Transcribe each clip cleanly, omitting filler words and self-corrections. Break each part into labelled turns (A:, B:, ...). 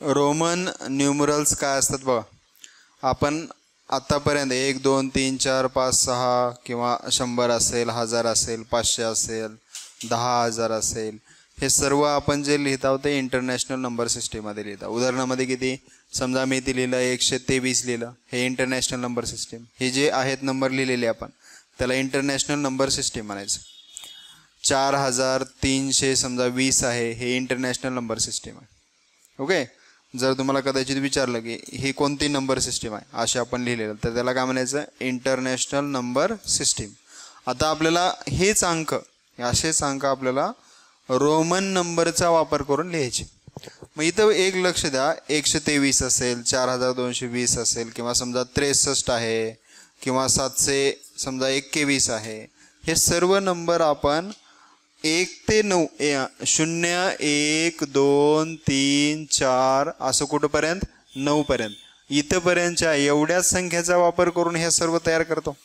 A: Roman numerals काय असतात बघा. आपण आतापर्यंत 1 2 3 4 5 6 किंवा 100 असेल, 1000 असेल, 500 असेल, 10,000 असेल, हे सर्व आपण जे लिहित आहोत ते इंटरनॅशनल नंबर सिस्टीममध्ये लिहित आहोत. उदाहरणामध्ये किती, समजा मी इथे लिहिलं 123 लिहिलं, हे इंटरनॅशनल नंबर सिस्टीम. हे जे आहेत नंबर लिहिलेले आपण त्याला इंटरनॅशनल नंबर सिस्टीम म्हणायचं. 4300 समजा 20 आहे, हे इंटरनॅशनल नंबर सिस्टीम आहे. ओके. जर तुम्हाला कदाचित विचारलं की ही कोणती नंबर सिस्टीम आहे असे आपण लिहिलेलं, तर त्याला काय म्हणायचं, इंटरनॅशनल नंबर सिस्टीम. आता आपल्याला हेच अंक, असेच अंक आपल्याला रोमन नंबरचा वापर करून लिहायचे. मग इथं एक लक्ष द्या, 123 असेल, 4220 असेल, किंवा समजा 63 आहे, किंवा 700 समजा 21 आहे, हे सर्व नंबर आपण 1 ते 9 0 1 2 3 4 असं कुठंपर्यंत 9 पर्यंत इथंपर्यंतच्या एवढ्याच संख्येचा वापर करून हे सर्व तयार करतो.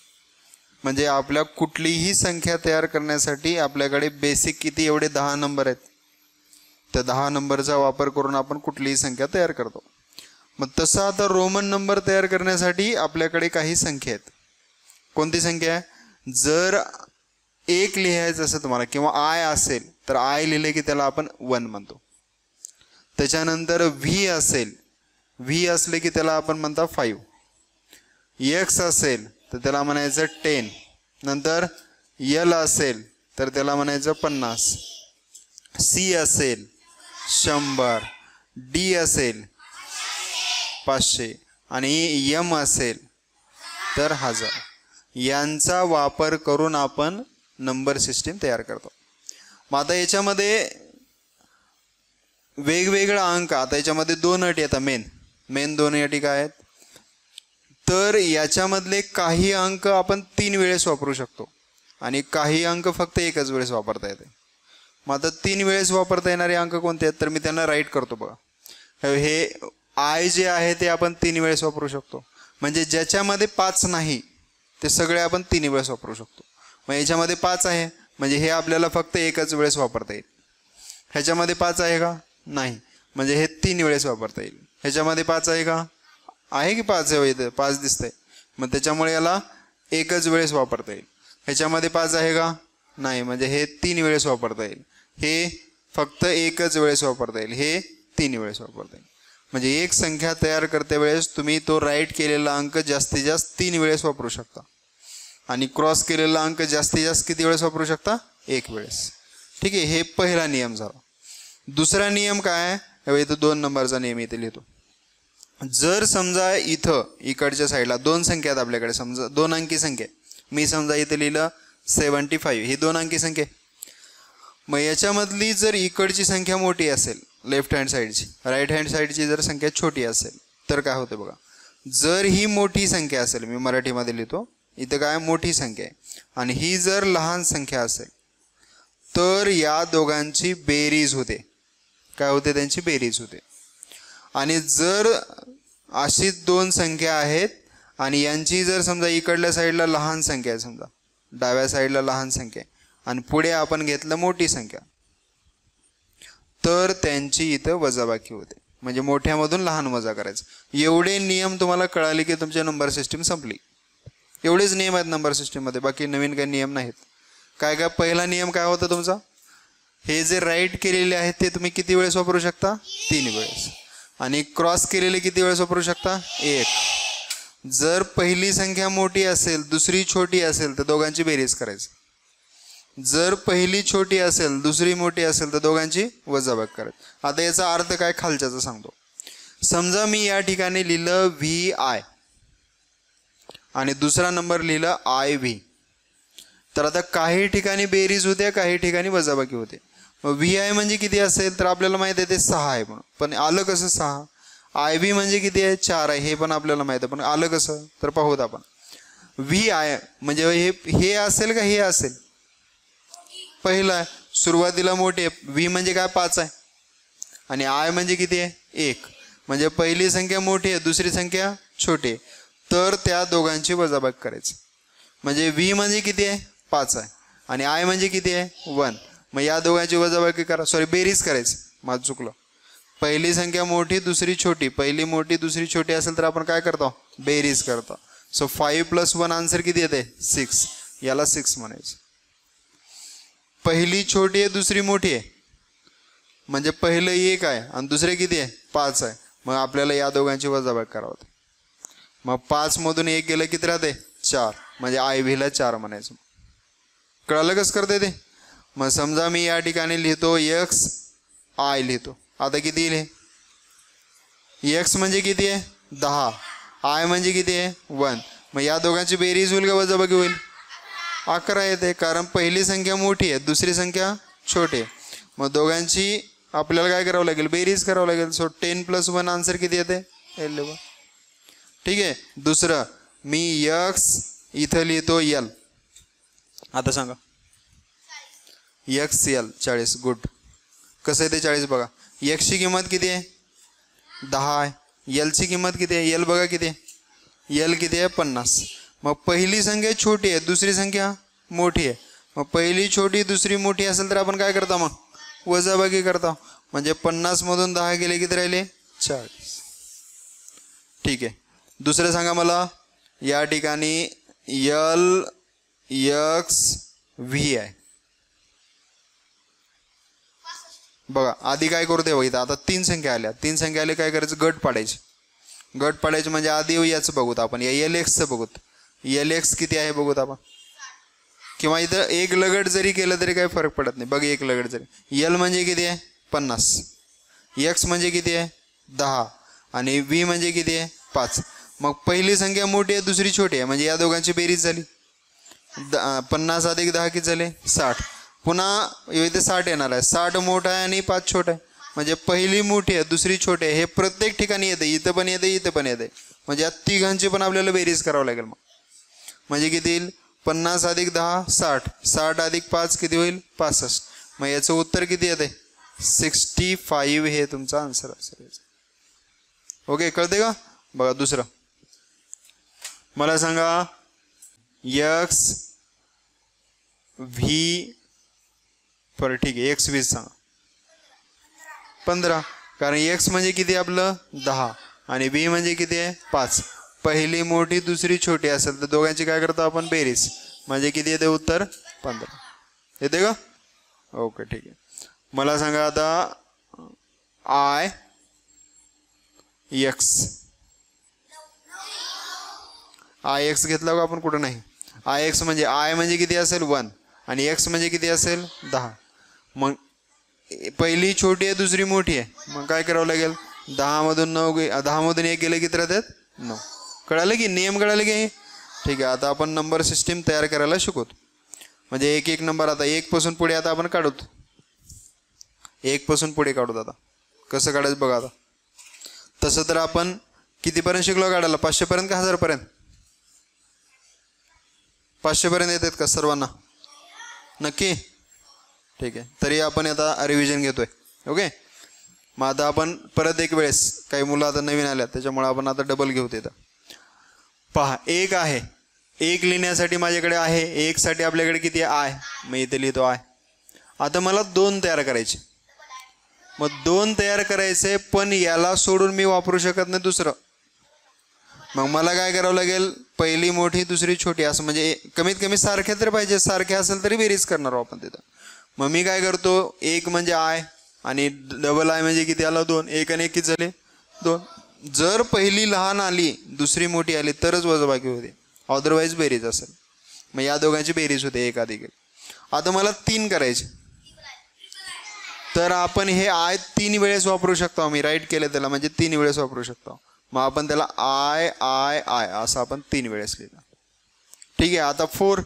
A: म्हणजे आपल्या कुठलीही संख्या तयार करण्यासाठी आपल्याकडे बेसिक किती, एवढे 10 नंबर आहेत. त्या 10 नंबरचा वापर करून आपण कुठलीही संख्या तयार करतो. मग तसं आता रोमन नंबर तयार करण्यासाठी आपल्याकडे काही संख्या आहेत. कोणती संख्या आहे, जर 1 लिहायचं असेल तुम्हाला किंवा आय असेल तर आय लिहिले की त्याला आपण 1 म्हणतो. त्याच्यानंतर व्ही असेल, व्ही असले की त्याला आपण म्हणतो 5. एक्स असेल तर त्याला म्हणायचं 10. नंतर यल असेल तर त्याला म्हणायचं 50. सी असेल 100, डी असेल 500 आणि एम असेल तर 1000. यांचा वापर करून आपण नंबर सिस्टीम तयार करतो. मग आता याच्यामध्ये वेगवेगळा अंक, आता याच्यामध्ये 2 अटी येतात. मेन 2 अटी काय आहेत, तर याच्यामधले काही अंक आपण 3 वेळेस वापरू शकतो आणि काही अंक फक्त एकच वेळेस वापरता येते. मग आता 3 वेळेस वापरता येणारे अंक कोणते आहेत, तर मी त्यांना राईट करतो बघा. हे आय जे आहे ते आपण 3 वेळेस वापरू शकतो. म्हणजे ज्याच्यामध्ये 5 नाही ते सगळे आपण 3 वेळेस वापरू शकतो. मग याच्यामध्ये 5 आहे म्हणजे हे आपल्याला फक्त एकच वेळेस वापरता येईल. ह्याच्यामध्ये 5 आहे का, नाही, म्हणजे हे 3 वेळेस वापरता येईल. ह्याच्यामध्ये 5 आहे का, आहे की 5 आहे, इथं 5 दिसतंय, मग त्याच्यामुळे याला एकच वेळेस वापरता येईल. ह्याच्यामध्ये 5 आहे का, नाही, म्हणजे हे 3 वेळेस वापरता येईल. हे फक्त एकच वेळेस वापरता येईल, हे 3 वेळेस वापरता येईल. म्हणजे एक संख्या तयार करते वेळेस तुम्ही तो राईट केलेला अंक जास्तीत जास्त 3 वेळेस वापरू शकता आणि क्रॉस केलेला अंक जास्तीत जास्त किती वेळेस वापरू शकता, 1 वेळेस. ठीक आहे, हे पहिला नियम झाला. दुसरा नियम काय आहे, इथं 2 नंबरचा नियम इथे लिहितो. जर समजा इथं इकडच्या साईडला 2 संख्या आहेत आपल्याकडे, समजा 2 अंकी संख्या, मी समजा इथं लिहिलं 75, ही 2 अंकी संख्या. मग याच्यामधली जर इकडची संख्या मोठी असेल, लेफ्ट हँड साईडची, राईट हँड साईडची जर संख्या छोटी असेल तर काय होतं बघा. जर ही मोठी संख्या असेल, मी मराठीमध्ये लिहितो, इथं काय मोठी संख्या आहे आणि ही जर लहान संख्या असेल तर या दोघांची बेरीज होते. काय होते, त्यांची बेरीज होते. आणि जर अशी 2 संख्या आहेत आणि यांची जर समजा इकडल्या साईडला लहान संख्या आहे, समजा डाव्या साईडला लहान संख्या आहे आणि पुढे आपण घेतलं मोठी संख्या, तर त्यांची इथं वजाबाकी होते. म्हणजे मोठ्यामधून लहान वजा करायचं. एवढे नियम तुम्हाला कळाले की तुमची नंबर सिस्टीम संपली. एवढेच नियम आहेत नंबर सिस्टीममध्ये, बाकी नवीन काही नियम नाहीत. काय काय, पहिला नियम काय होता तुमचा, हे जे राईट केलेले आहेत ते तुम्ही किती वेळेस वापरू शकता, 3 वेळेस. आणि क्रॉस केलेले किती वेळेस वापरू शकता, 1. जर पहिली संख्या मोठी असेल, दुसरी छोटी असेल तर दोघांची बेरीज करायची. जर पहिली छोटी असेल, दुसरी मोठी असेल तर दोघांची वजाबाकी करायची. आता याचा अर्थ काय खालच्याचा सांगतो. समजा मी या ठिकाणी लिहिलं VI आणि दुसरा नंबर लिहिलं IV. तर आता काही ठिकाणी बेरीज होते, काही ठिकाणी वजाबाकी होते. मग VI म्हणजे किती असेल तर आपल्याला माहित आहे ते 6 आहे, पण आलं कसं 6. IV म्हणजे किती आहे, 4 आहे, हे पण आपल्याला माहित आहे, पण आलं कसं तर पाहूत आपण. VI म्हणजे हे असेल का हे असेल, पहिला आहे, सुरुवातीला मोठे आहे. V म्हणजे काय, 5 आहे आणि I म्हणजे किती आहे, 1. म्हणजे पहिली संख्या मोठी आहे, दुसरी संख्या छोटी आहे, तर त्या दोघांची वजाबाकी करायची. म्हणजे V म्हणजे किती आहे, 5 आहे आणि I म्हणजे किती आहे, 1. मग या दोघांची वजाबाकी करा, बेरीज करायची, माझं चुकलं. पहिली संख्या मोठी दुसरी छोटी, पहिली मोठी दुसरी छोटी असेल तर आपण काय करतो, बेरीज करतो. सो 5 + 1 आन्सर किती येते, 6. याला 6 म्हणायचं. पहिली छोटी आहे दुसरी मोठी आहे म्हणजे पहिलं 1 आहे आणि दुसरे किती आहे, 5 आहे. मग आपल्याला या दोघांची वजाबाकी करावं लागते. मग 5 मधून 1 गेलं किती राहते, 4. म्हणजे आय व्हीला 4 म्हणायचं. कळालं कसं करते ते. मग समजा मी या ठिकाणी लिहितो x आय लिहितो. आता किती लिहे, x म्हणजे किती आहे 10, आय म्हणजे किती आहे 1. मग या दोघांची बेरीज होईल का वजाबाकी होईल, 11 येते. कारण पहिली संख्या मोठी आहे दुसरी संख्या छोटी आहे. मग दोघांची आपल्याला काय करावं लागेल, बेरीज करावं लागेल. सो 10 + 1 आन्सर किती येते, 11. ठीक आहे. दुसरं मी x इथं लिहितो l. आता सांगा XL 40. गुड. कसं आहे ते 40 बघा. x ची किंमत किती आहे 10 आहे, l ची किंमत किती आहे, l बघा किती आहे, l किती आहे 50. मग पहिली संख्या छोटी आहे दुसरी संख्या मोठी आहे. मग पहिली छोटी दुसरी मोठी असेल तर आपण काय करता, मग वजाबाकी करता. म्हणजे 50 मधून 10 गेले किती राहिले, 40. ठीक आहे. दुसरं सांगा मला. या ठिकाणी l x v आहे. बघा आधी काय करू ते बघितलं. आता 3 संख्या आल्या, 3 संख्या आले काय करायचं, गट पाडायचे. गट पाडायचे म्हणजे आधी याचं बघूत आपण, या LXचं बघूत. LX किती आहे बघूत आपण. किंवा इथं एक लगट जरी केलं तरी काही फरक पडत नाही. बघ एक लगट जरी. L म्हणजे किती आहे 50, x म्हणजे किती आहे 10 आणि v म्हणजे किती आहे 5. मग पहिली संख्या मोठी आहे दुसरी छोटी आहे म्हणजे या दोघांची बेरीज झाली. 50 + 10 किती झाले 60. पुन्हा इथे 60 येणार आहे. 60 मोठा आहे आणि 5 छोटा आहे. म्हणजे पहिली मोठी आहे दुसरी छोटी आहे. हे प्रत्येक ठिकाणी येते, इथं पण येते इथं पण येते. म्हणजे या तिघांची पण आपल्याला बेरीज करावं लागेल. मग म्हणजे किती येईल, 50 + 10 60, 60 + 5 किती होईल 65. मग याचं उत्तर किती येते 65. हे तुमचा आन्सर असेल. ओके, कळते का. बघा दुसरं मला सांगा. x v बरं ठीक आहे, x 20 सांगा. 15. कारण x म्हणजे किती आपलं 10 आणि v म्हणजे किती आहे 5. पहिली मोठी दुसरी छोटी असेल तर दोघांची काय करतो आपण, बेरीज. म्हणजे किती येते उत्तर 15. येते का. ओके ठीक आहे. मला सांगा आता आय एक्स घेतला का आपण, कुठं नाही. आय एक्स म्हणजे आय म्हणजे किती असेल 1 आणि x म्हणजे किती असेल 10. मग पहिली छोटी आहे दुसरी मोठी आहे. मग काय करावं लागेल, 10 मधून 1 गेले किती राहतात 9. कळालं की नियम, कळालं की. ठीक आहे. आता आपण नंबर सिस्टीम तयार करायला शिकवतो. म्हणजे एक एक नंबर आता 1 पासून पुढे आता आपण काढूत. 1 पासून पुढे काढूत. आता कसं काढायचं बघा. आता तसं तर आपण कितीपर्यंत शिकलो काढायला, 500 पर्यंत का 1000 पर्यंत. 500 पर्यंत येतात का सर्वांना, नक्की. ठीक आहे. तरी आपण आता रिव्हिजन घेतोय. ओके. मग आता आपण परत एक वेळेस, काही मुलं आता नवीन आल्यात त्याच्यामुळे आपण आता डबल घेऊ. तिथं पहा 1 आहे, 1 लिहिण्यासाठी माझ्याकडे आहे, 1 साठी आपल्याकडे किती आहे आय. मी इथे लिहितो आय. आता मला 2 तयार करायचे. मग 2 तयार करायचे पण याला सोडून मी वापरू शकत नाही दुसरं. मग मला काय करावं लागेल, पहिली मोठी दुसरी छोटी असं म्हणजे कमीत कमी सारख्या तर पाहिजे. सारख्या असेल तरी बेरीज करणार आपण तिथं. मग मी काय करतो, 1 म्हणजे आय आणि डबल आय म्हणजे किती आला 2. 1 आणि 1 किती झाले 2. जर पहिली लहान आली दुसरी मोठी आली तरच वजाबाकी होते, अदरवाईज बेरीज असेल. मग या दोघांची बेरीज होते 1 अधिक 1. आता मला 3 करायचे तर आपण हे आय 3 वेळेस वापरू शकतो. मी राईट केलं त्याला म्हणजे 3 वेळेस वापरू शकतो. मग आपण त्याला आय आय आय असं आपण 3 वेळेस लिहिलं. ठीक आहे. आता 4.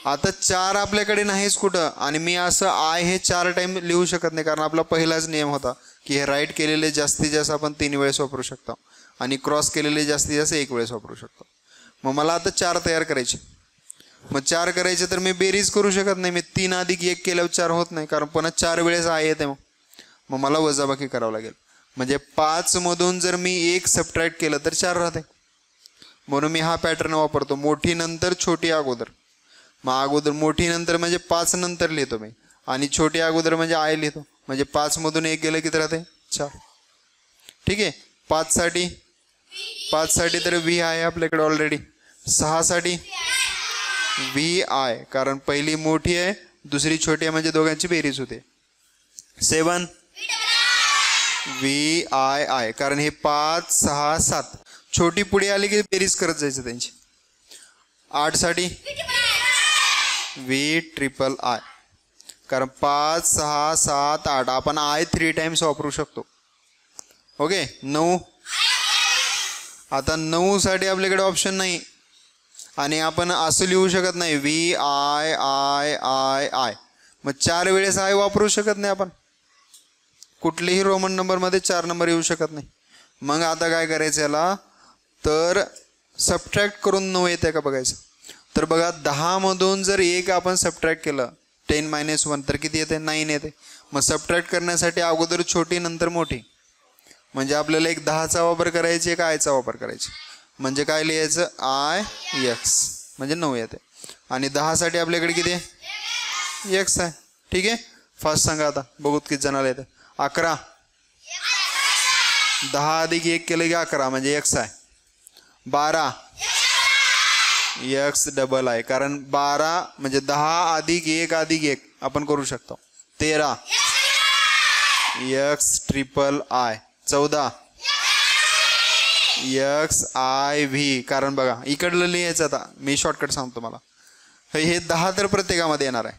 A: आता 4 आपल्याकडे नाहीच कुठं आणि मी असं आय हे 4 टाइम लिहू शकत नाही कारण आपला पहिलाच नियम होता की हे राईट केलेले जास्तीत जास्त आपण 3 वेळेस वापरू शकतो आणि क्रॉस केलेले जास्तीत जास्त 1 वेळेस वापरू शकतो. मग मला आता 4 तयार करायचे. मग 4 करायचे तर मी बेरीज करू शकत नाही. मी 3 अधिक 1 केल्यावर 4 होत नाही कारण पुन्हा 4 वेळेस आय येते. मग मला वजाबाकी करावं लागेल. म्हणजे 5 मधून जर मी 1 सबट्रॅक्ट केलं तर 4 राहते. म्हणून मी हा पॅटर्न वापरतो, मोठी नंतर छोटी अगोदर. मग अगोदर मोठी नंतर म्हणजे 5 नंतर लिहितो मी आणि छोटी अगोदर म्हणजे आय लिहितो. म्हणजे 5 मधून 1 गेलं किती राहते 4. ठीक आहे. 5 साठी तर व्ही आहे आपल्याकडे ऑलरेडी. 6 साठी व्ही आय, कारण पहिली मोठी आहे दुसरी छोटी आहे म्हणजे दोघांची बेरीज होते. 7 व्ही आय आय, कारण हे 5 6 7 छोटी पुढे आली की बेरीज करत जायचं त्यांची. 8 साठी व्ही ट्रिपल आय, कारण 5 6 7 8 आपण आय 3 टाइम्स वापरू शकतो. ओके. 9, आता 9 साठी आपल्याकडे ऑप्शन नाही आणि आपण असं लिहू शकत नाही V I I I I, मग 4 वेळेस आय वापरू शकत नाही आपण. कुठलेही रोमन नंबरमध्ये 4 नंबर येऊ शकत नाही. मग आता काय करायचं याला, तर सबट्रॅक्ट करून 9 येते का बघायचं. तर बघा 10 मधून जर 1 आपण सबट्रॅक्ट केलं 10 - 1 तर किती येते 9 येते. मग सबट्रॅक्ट करण्यासाठी अगोदर छोटी नंतर मोठी, म्हणजे आपल्याला एक 10चा वापर करायची एक आयचा वापर करायची. म्हणजे काय लिहायचं आय एक्स म्हणजे 9 येते. आणि 10 साठी आपल्याकडे किती आहे एक्स आहे. ठीक आहे. फास्ट सांगा आता बघूत किती जणाला येतं. 11, 10 अधिक 1 केलं की 11 म्हणजे एक्स आहे. 12 एक्स डबल आहे, कारण 12 म्हणजे 10 अधिक 1 अधिक 1 आपण करू शकतो. 13 x triple I. 14 X I V, कारण बघा इकडलं लिहायचं. आता मी शॉर्टकट सांगतो मला. हे 10 तर प्रत्येकामध्ये येणार आहे.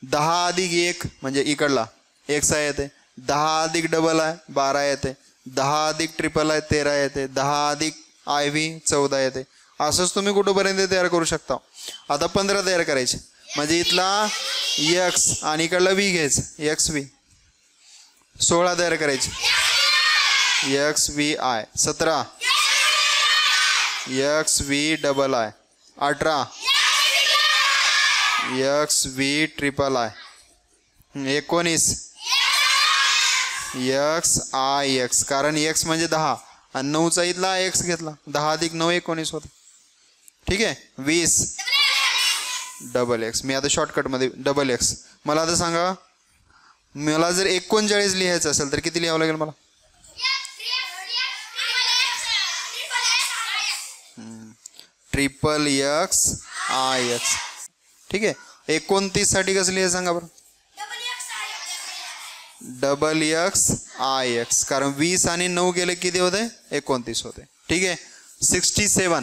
A: 10 अधिक 1 म्हणजे इकडला एक्स आय येते. 10 अधिक डबल आहे 12 येते. 10 अधिक ट्रिपल आहे 13 येते. 10 अधिक आय व्ही 14 येते. असंच तुम्ही कुठंपर्यंत तयार करू शकता. आता 15 तयार करायचे म्हणजे इथला एक्स आणि इकडला व्ही घ्यायचं एक्स व्ही. 16 तयार करायचे x V I. 17 x V double I. 18 x V triple I. 19 X I x, कारण एक्स म्हणजे 10 आणि 9चा इथला एक्स घेतला. 10 अधिक 9 19 होतं. ठीक आहे. 20 डबल एक्स. मी आता शॉर्टकटमध्ये डबल एक्स. मला आता सांगा, मला जर 39 लिहायचं असेल तर किती लिहावं लागेल मला. Triple X I x. ठीक आहे. 29 साठी कसं लिहायचं सांगा बरं. डबल एक्स आय एक्स, कारण 20 आणि 9 गेले किती होते 29 होते. ठीक आहे. 67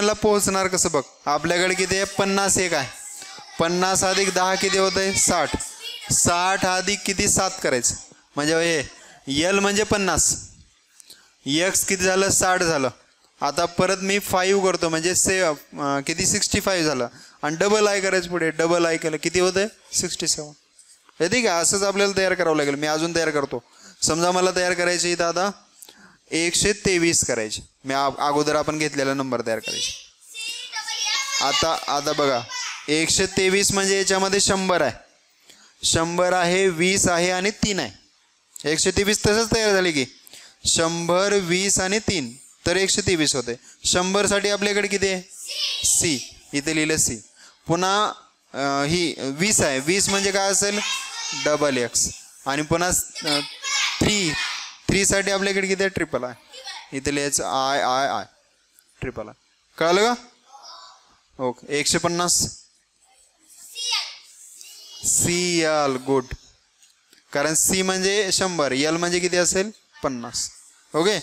A: ला पोहोचणार कसं बघ. आपल्याकडे किती आहे 51 आहे. 50 अधिक 10 किती होते 60. 60 अधिक किती 7 करायचं म्हणजे हे यल म्हणजे 50. एक्स किती झालं 60 झालं. आता परत मी 5 करतो म्हणजे किती 65 झालं. आणि डबल आय करायचं पुढे. डबल आय केलं किती होतं 67. हे ठीक आहे. असंच आपल्याला तयार करावं लागेल. मी अजून तयार करतो. समजा मला तयार करायची इथं आता 123 करायचे. मी अगोदर आपण घेतलेला नंबर तयार करायचे. आता बघा 123 म्हणजे याच्यामध्ये 100 आहे. 100 आहे 20 आहे आणि 3 आहे. 123 तसंच तयार झाले की 100 20 आणि 3 तर 123 होते. 100 साठी आपल्याकडे किती आहे सी. इथे लिहिलं सी. पुन्हा ही 20 आहे. 20 म्हणजे काय असेल डबल एक्स. आणि पुन्हा 3 साठी आपल्याकडे किती आहे ट्रिपल आय. इथे लिहायचं I I I triple I. कळलं का. ओके. 150 C L. गुड. कारण सी म्हणजे 100 एल म्हणजे किती असेल 50. ओके.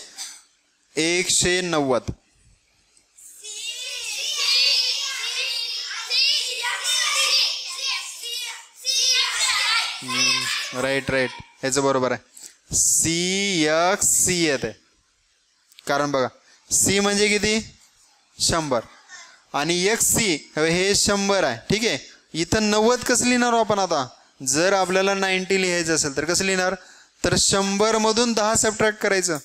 A: 190 राईट ह्याचं बरोबर आहे. सी एक्स सी येते, कारण बघा सी म्हणजे किती 100 आणि एक्स सी हे 100 आहे. ठीक आहे. इथं 90 कसं लिहिणार आपण. आता जर आपल्याला 90 लिहायचं असेल तर कसं लिहिणार, तर 100 मधून 10 सबट्रॅक्ट करायचं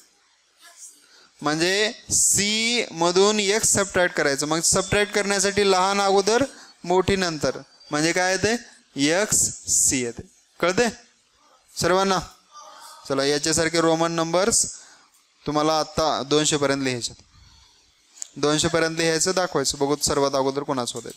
A: म्हणजे सी मधून एक्स सबट्रॅक्ट करायचं. मग सबट्रॅक्ट करण्यासाठी लहान अगोदर मोठी नंतर म्हणजे काय येते एक्स सी येते. कळते सर्वांना. चला याच्यासारखे रोमन नंबर्स तुम्हाला आत्ता 200 पर्यंत लिहायचे. 200 पर्यंत लिहायचं दाखवायचं. बघू सर्वात अगोदर कोणाचं होतं.